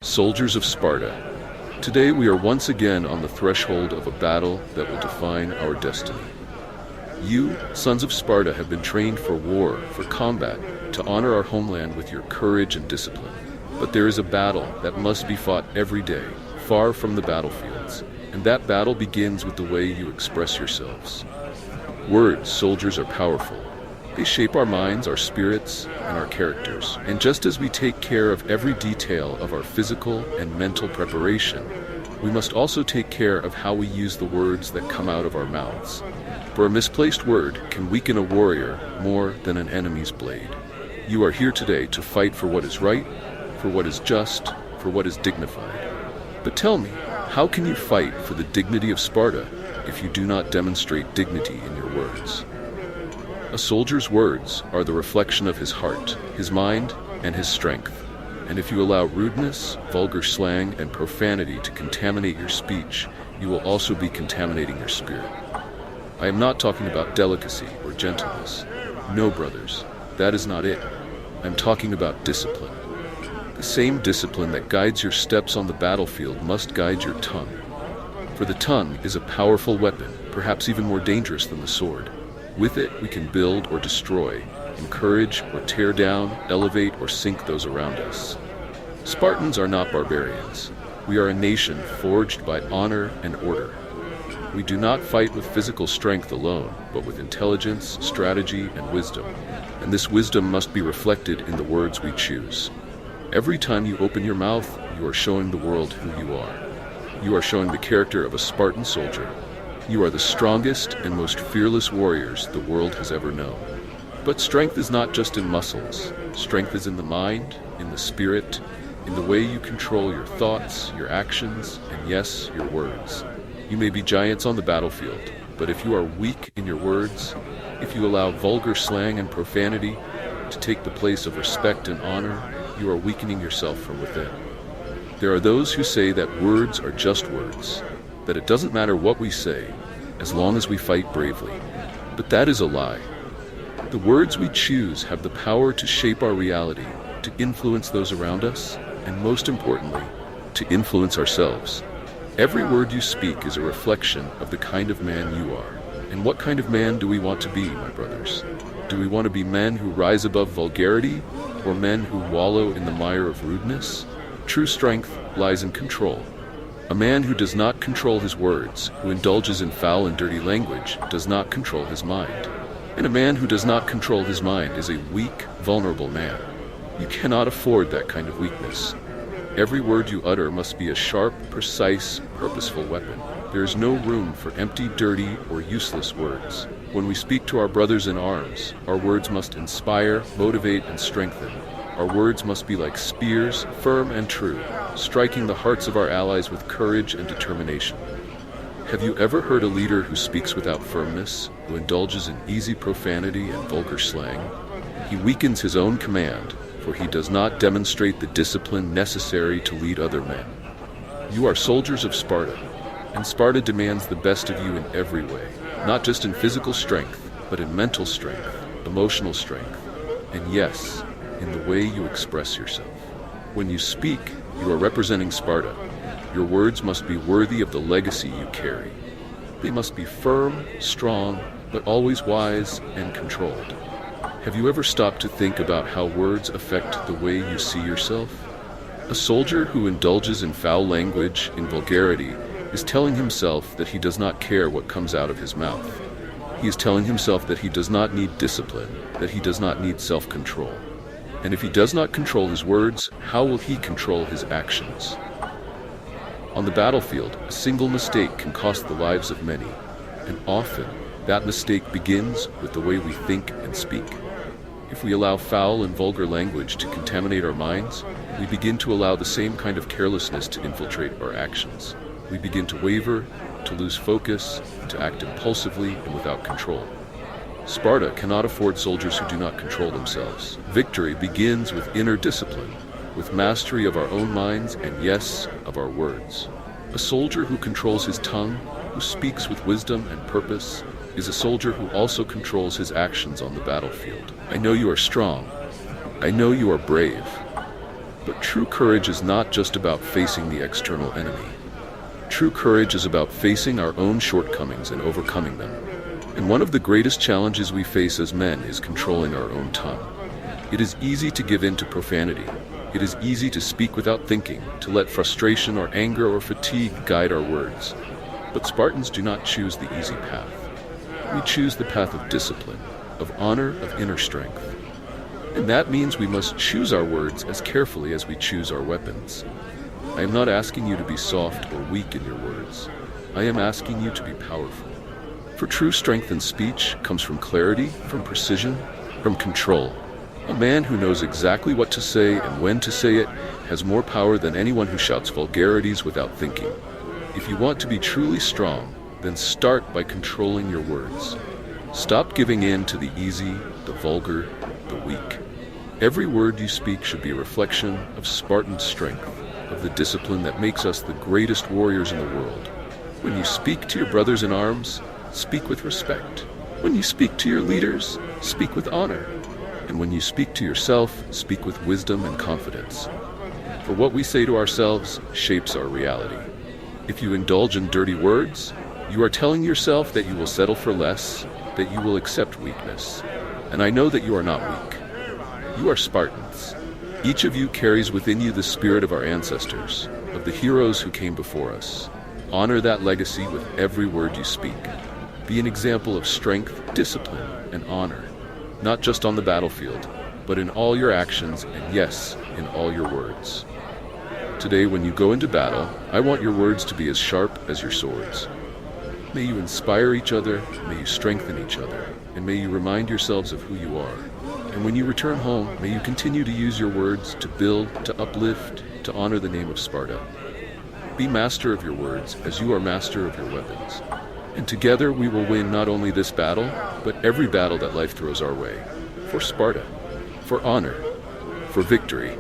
Soldiers of Sparta, today we are once again on the threshold of a battle that will define our destiny. You, sons of Sparta, have been trained for war, for combat, to honor our homeland with your courage and discipline. But there is a battle that must be fought every day, far from the battlefields, and that battle begins with the way you express yourselves. Words, soldiers, are powerful. They shape our minds, our spirits, and our characters. And just as we take care of every detail of our physical and mental preparation, we must also take care of how we use the words that come out of our mouths. For a misplaced word can weaken a warrior more than an enemy's blade. You are here today to fight for what is right, for what is just, for what is dignified. But tell me, how can you fight for the dignity of Sparta if you do not demonstrate dignity in your words? A soldier's words are the reflection of his heart, his mind, and his strength. And if you allow rudeness, vulgar slang, and profanity to contaminate your speech, you will also be contaminating your spirit. I am not talking about delicacy or gentleness. No, brothers, that is not it. I'm talking about discipline. The same discipline that guides your steps on the battlefield must guide your tongue. For the tongue is a powerful weapon, perhaps even more dangerous than the sword. With it, we can build or destroy, encourage or tear down, elevate or sink those around us. Spartans are not barbarians. We are a nation forged by honor and order. We do not fight with physical strength alone, but with intelligence, strategy, and wisdom. And this wisdom must be reflected in the words we choose. Every time you open your mouth, you are showing the world who you are. You are showing the character of a Spartan soldier. You are the strongest and most fearless warriors the world has ever known. But strength is not just in muscles. Strength is in the mind, in the spirit, in the way you control your thoughts, your actions, and yes, your words. You may be giants on the battlefield, but if you are weak in your words, if you allow vulgar slang and profanity to take the place of respect and honor, you are weakening yourself from within. There are those who say that words are just words, that it doesn't matter what we say, as long as we fight bravely. But that is a lie. The words we choose have the power to shape our reality, to influence those around us, and most importantly, to influence ourselves. Every word you speak is a reflection of the kind of man you are. And what kind of man do we want to be, my brothers? Do we want to be men who rise above vulgarity, or men who wallow in the mire of rudeness? True strength lies in control. A man who does not control his words, who indulges in foul and dirty language, does not control his mind. And a man who does not control his mind is a weak, vulnerable man. You cannot afford that kind of weakness. Every word you utter must be a sharp, precise, purposeful weapon. There is no room for empty, dirty, or useless words. When we speak to our brothers in arms, our words must inspire, motivate, and strengthen. Our words must be like spears, firm and true, striking the hearts of our allies with courage and determination. Have you ever heard a leader who speaks without firmness, who indulges in easy profanity and vulgar slang? He weakens his own command, for he does not demonstrate the discipline necessary to lead other men. You are soldiers of Sparta, and Sparta demands the best of you in every way, not just in physical strength, but in mental strength, emotional strength, and yes, in the way you express yourself. When you speak, you are representing Sparta. Your words must be worthy of the legacy you carry. They must be firm, strong, but always wise and controlled. Have you ever stopped to think about how words affect the way you see yourself? A soldier who indulges in foul language, in vulgarity, is telling himself that he does not care what comes out of his mouth. He is telling himself that he does not need discipline, that he does not need self-control. And if he does not control his words, how will he control his actions? On the battlefield, a single mistake can cost the lives of many, and often that mistake begins with the way we think and speak. If we allow foul and vulgar language to contaminate our minds, we begin to allow the same kind of carelessness to infiltrate our actions. We begin to waver, to lose focus, to act impulsively and without control. Sparta cannot afford soldiers who do not control themselves. Victory begins with inner discipline, with mastery of our own minds and, yes, of our words. A soldier who controls his tongue, who speaks with wisdom and purpose, is a soldier who also controls his actions on the battlefield. I know you are strong. I know you are brave. But true courage is not just about facing the external enemy. True courage is about facing our own shortcomings and overcoming them. And one of the greatest challenges we face as men is controlling our own tongue. It is easy to give in to profanity. It is easy to speak without thinking, to let frustration or anger or fatigue guide our words. But Spartans do not choose the easy path. We choose the path of discipline, of honor, of inner strength. And that means we must choose our words as carefully as we choose our weapons. I am not asking you to be soft or weak in your words. I am asking you to be powerful. For true strength in speech comes from clarity, from precision, from control. A man who knows exactly what to say and when to say it has more power than anyone who shouts vulgarities without thinking. If you want to be truly strong, then start by controlling your words. Stop giving in to the easy, the vulgar, the weak. Every word you speak should be a reflection of Spartan strength, of the discipline that makes us the greatest warriors in the world. When you speak to your brothers in arms, speak with respect. When you speak to your leaders, speak with honor. And when you speak to yourself, speak with wisdom and confidence. For what we say to ourselves shapes our reality. If you indulge in dirty words, you are telling yourself that you will settle for less, that you will accept weakness. And I know that you are not weak. You are Spartans. Each of you carries within you the spirit of our ancestors, of the heroes who came before us. Honor that legacy with every word you speak. Be an example of strength, discipline, and honor, not just on the battlefield, but in all your actions and, yes, in all your words. Today, when you go into battle, I want your words to be as sharp as your swords. May you inspire each other, may you strengthen each other, and may you remind yourselves of who you are. And when you return home, may you continue to use your words to build, to uplift, to honor the name of Sparta. Be master of your words as you are master of your weapons. And together we will win not only this battle, but every battle that life throws our way. For Sparta, for honor, for victory.